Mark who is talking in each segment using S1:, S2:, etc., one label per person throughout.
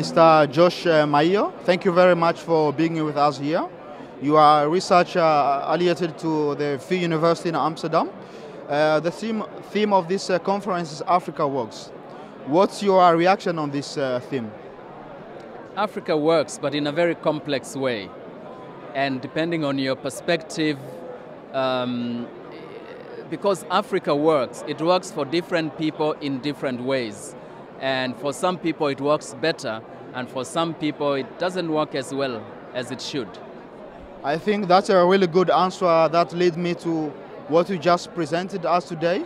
S1: Mr. Josh Maiyo. Thank you very much for being with us here. You are a researcher affiliated to the Free University in Amsterdam. The theme of this conference is Africa Works. What's your reaction on this theme?
S2: Africa works, but in a very complex way. And depending on your perspective, because Africa works, it works for different people in different ways. And for some people it works better, and for some people it doesn't work as well as it should.
S1: I think that's a really good answer that leads me to what you just presented us today.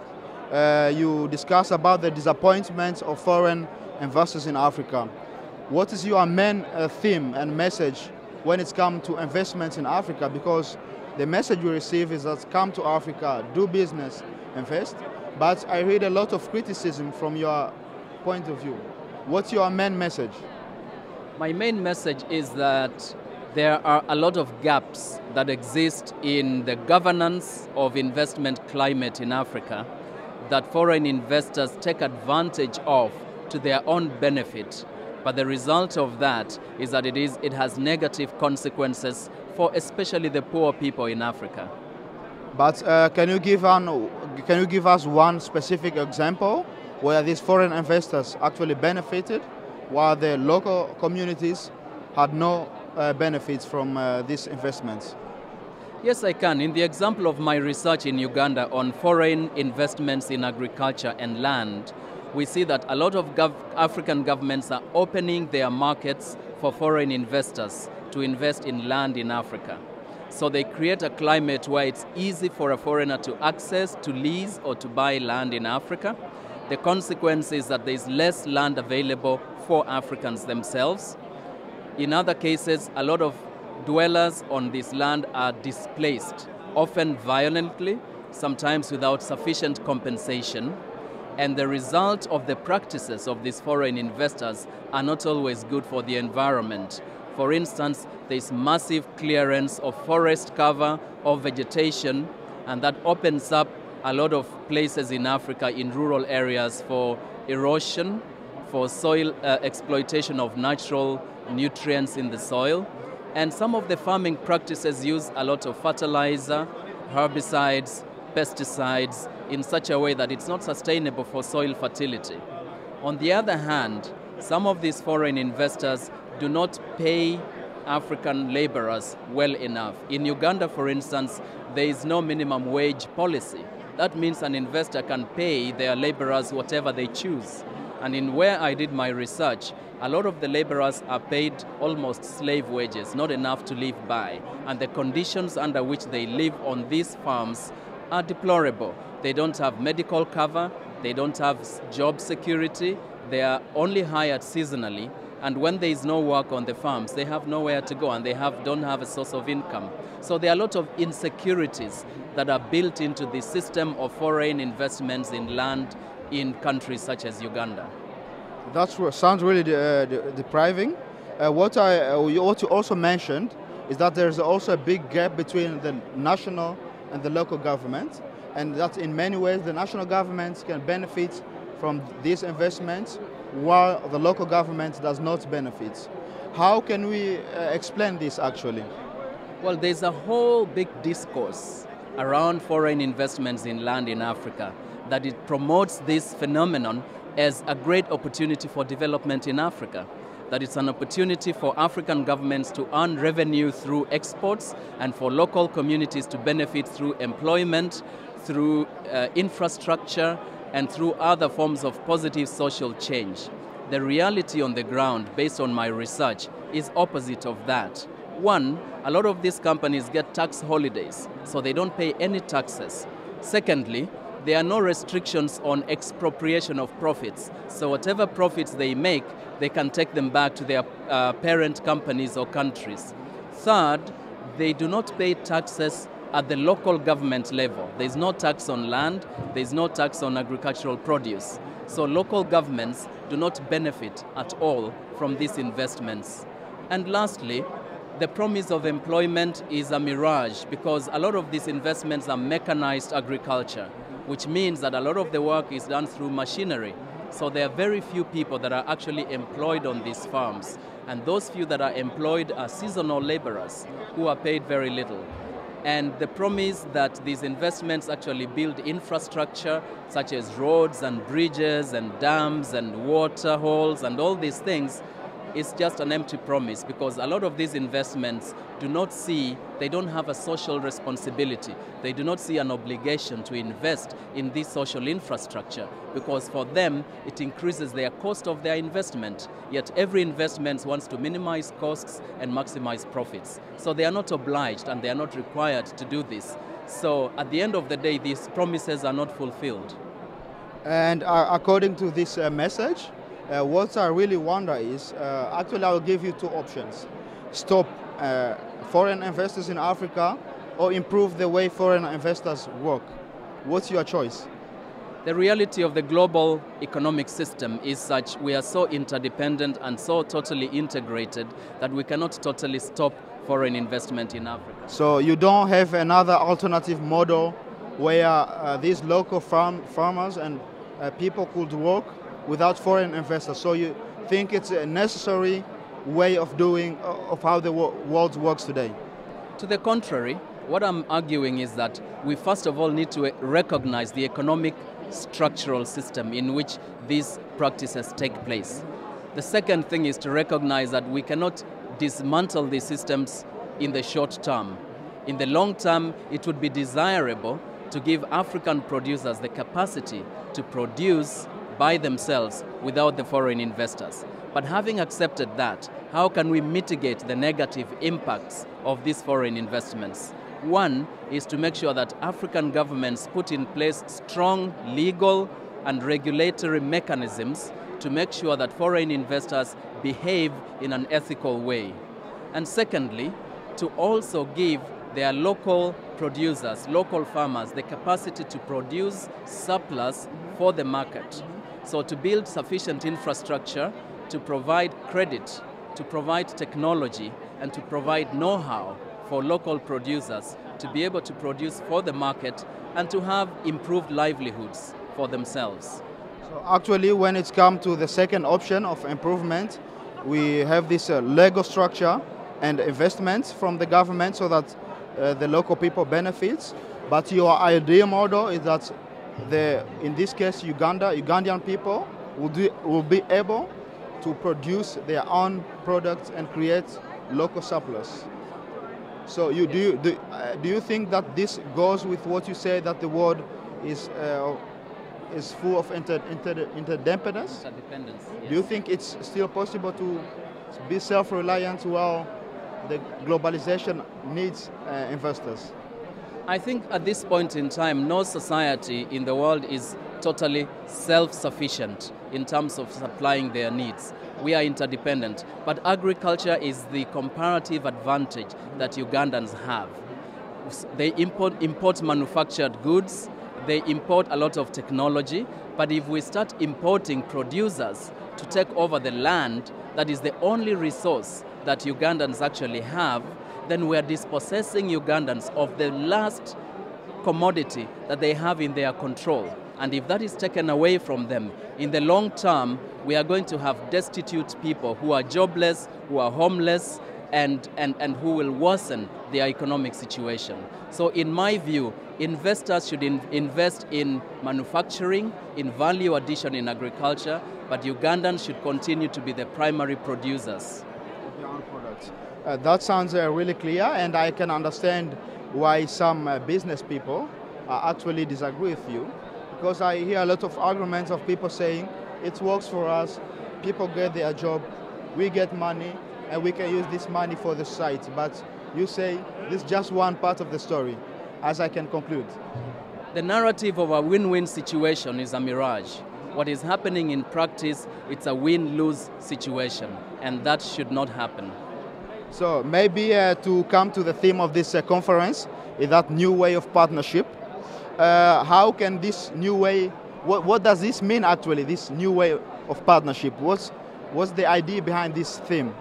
S1: You discussed about the disappointments of foreign investors in Africa. What is your main theme and message when it's come to investments in Africa? Because the message we receive is that come to Africa, do business, invest. But I read a lot of criticism from your point of view. What's your main message?
S2: My main message is that there are a lot of gaps that exist in the governance of investment climate in Africa that foreign investors take advantage of to their own benefit. But the result of that is that it has negative consequences for especially the poor people in Africa.
S1: But can you give us one specific example where these foreign investors actually benefited while the local communities had no benefits from these investments?
S2: Yes, I can. In the example of my research in Uganda on foreign investments in agriculture and land, we see that a lot of African governments are opening their markets for foreign investors to invest in land in Africa. So they create a climate where it's easy for a foreigner to access, to lease, or to buy land in Africa. The consequence is that there's less land available for Africans themselves. In other cases, a lot of dwellers on this land are displaced, often violently, sometimes without sufficient compensation. And the result of the practices of these foreign investors are not always good for the environment. For instance, there's massive clearance of forest cover, of vegetation, and that opens up a lot of places in Africa in rural areas for erosion, for soil exploitation of natural nutrients in the soil. And some of the farming practices use a lot of fertilizer, herbicides, pesticides in such a way that it's not sustainable for soil fertility. On the other hand, some of these foreign investors do not pay African laborers well enough. In Uganda, for instance, there is no minimum wage policy. That means an investor can pay their laborers whatever they choose. And in where I did my research, a lot of the laborers are paid almost slave wages, not enough to live by. And the conditions under which they live on these farms are deplorable. They don't have medical cover, they don't have job security, they are only hired seasonally. And when there is no work on the farms, they have nowhere to go and they don't have a source of income. So there are a lot of insecurities that are built into the system of foreign investments in land in countries such as Uganda.
S1: That sounds really depriving. What you also mentioned is that there's also a big gap between the national and the local government, and that in many ways the national governments can benefit from these investments while the local government does not benefit. How can we explain this actually?
S2: Well, there's a whole big discourse around foreign investments in land in Africa that it promotes this phenomenon as a great opportunity for development in Africa, that it's an opportunity for African governments to earn revenue through exports and for local communities to benefit through employment, through infrastructure, and through other forms of positive social change. The reality on the ground, based on my research, is opposite of that. One, a lot of these companies get tax holidays, so they don't pay any taxes. Secondly, there are no restrictions on expropriation of profits. So whatever profits they make, they can take them back to their parent companies or countries. Third, they do not pay taxes at the local government level. There's no tax on land, there's no tax on agricultural produce. So local governments do not benefit at all from these investments. And lastly, the promise of employment is a mirage because a lot of these investments are mechanized agriculture, which means that a lot of the work is done through machinery. So there are very few people that are actually employed on these farms. And those few that are employed are seasonal laborers who are paid very little. And the promise that these investments actually build infrastructure such as roads and bridges and dams and water holes and all these things is just an empty promise, because a lot of these investments they don't have a social responsibility. They do not see an obligation to invest in this social infrastructure, because for them it increases their cost of their investment. Yet every investment wants to minimize costs and maximize profits. So they are not obliged and they are not required to do this. So at the end of the day, these promises are not fulfilled.
S1: And according to this message, what I really wonder is, actually I'll give you two options. Stop foreign investors in Africa or improve the way foreign investors work. What's your choice?
S2: The reality of the global economic system is such we are so interdependent and so totally integrated that we cannot totally stop foreign investment in Africa.
S1: So you don't have another alternative model where these local farmers and people could work without foreign investors. So you think it's a necessary way of doing, of how the world works today?
S2: To the contrary, what I'm arguing is that we first of all need to recognize the economic structural system in which these practices take place. The second thing is to recognize that we cannot dismantle these systems in the short term. In the long term, it would be desirable to give African producers the capacity to produce by themselves without the foreign investors. But having accepted that, how can we mitigate the negative impacts of these foreign investments? One is to make sure that African governments put in place strong legal and regulatory mechanisms to make sure that foreign investors behave in an ethical way. And secondly, to also give their local producers, local farmers, the capacity to produce surplus for the market. So to build sufficient infrastructure, to provide credit, to provide technology, and to provide know-how for local producers to be able to produce for the market and to have improved livelihoods for themselves.
S1: So actually, when it's come to the second option of improvement, we have this Lego structure and investments from the government so that the local people benefits. But your ideal model is that in this case, Ugandan people will be able to produce their own products and create local surplus. So do you think that this goes with what you say, that the world is full of interdependence?
S2: Yes.
S1: Do you think it's still possible to be self-reliant while the globalization needs investors?
S2: I think at this point in time, no society in the world is totally self-sufficient in terms of supplying their needs. We are interdependent, but agriculture is the comparative advantage that Ugandans have. They import manufactured goods, they import a lot of technology, but if we start importing producers to take over the land, that is the only resource that Ugandans actually have, then we are dispossessing Ugandans of the last commodity that they have in their control. And if that is taken away from them, in the long term, we are going to have destitute people who are jobless, who are homeless, and who will worsen their economic situation. So in my view, investors should invest in manufacturing, in value addition in agriculture, but Ugandans should continue to be the primary producers.
S1: That sounds really clear, and I can understand why some business people actually disagree with you, because I hear a lot of arguments of people saying it works for us, people get their job, we get money, and we can use this money for the society. But you say this is just one part of the story, as I can conclude.
S2: The narrative of a win-win situation is a mirage. What is happening in practice, it's a win-lose situation, and that should not happen.
S1: So maybe to come to the theme of this conference, is that new way of partnership. How can this new way, what does this mean actually, this new way of partnership? What's the idea behind this theme?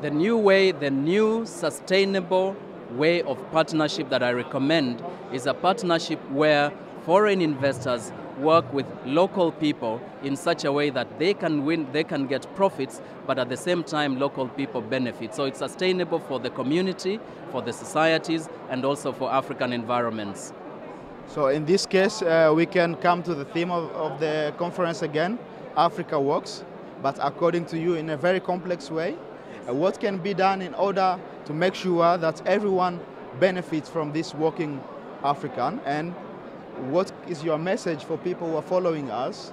S2: The new way, the new sustainable way of partnership that I recommend is a partnership where foreign investors work with local people in such a way that they can get profits, but at the same time local people benefit. So it's sustainable for the community, for the societies, and also for African environments.
S1: So in this case, we can come to the theme of the conference again, Africa Works, but according to you in a very complex way. What can be done in order to make sure that everyone benefits from this working African, and what is your message for people who are following us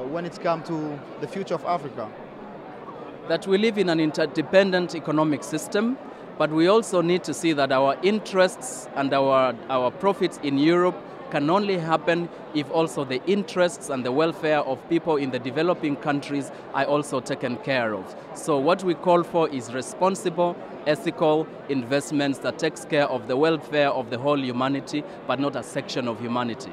S1: when it comes to the future of Africa?
S2: That we live in an interdependent economic system, but we also need to see that our interests and our profits in Europe can only happen if also the interests and the welfare of people in the developing countries are also taken care of. So what we call for is responsible, ethical investments that takes care of the welfare of the whole humanity, but not a section of humanity.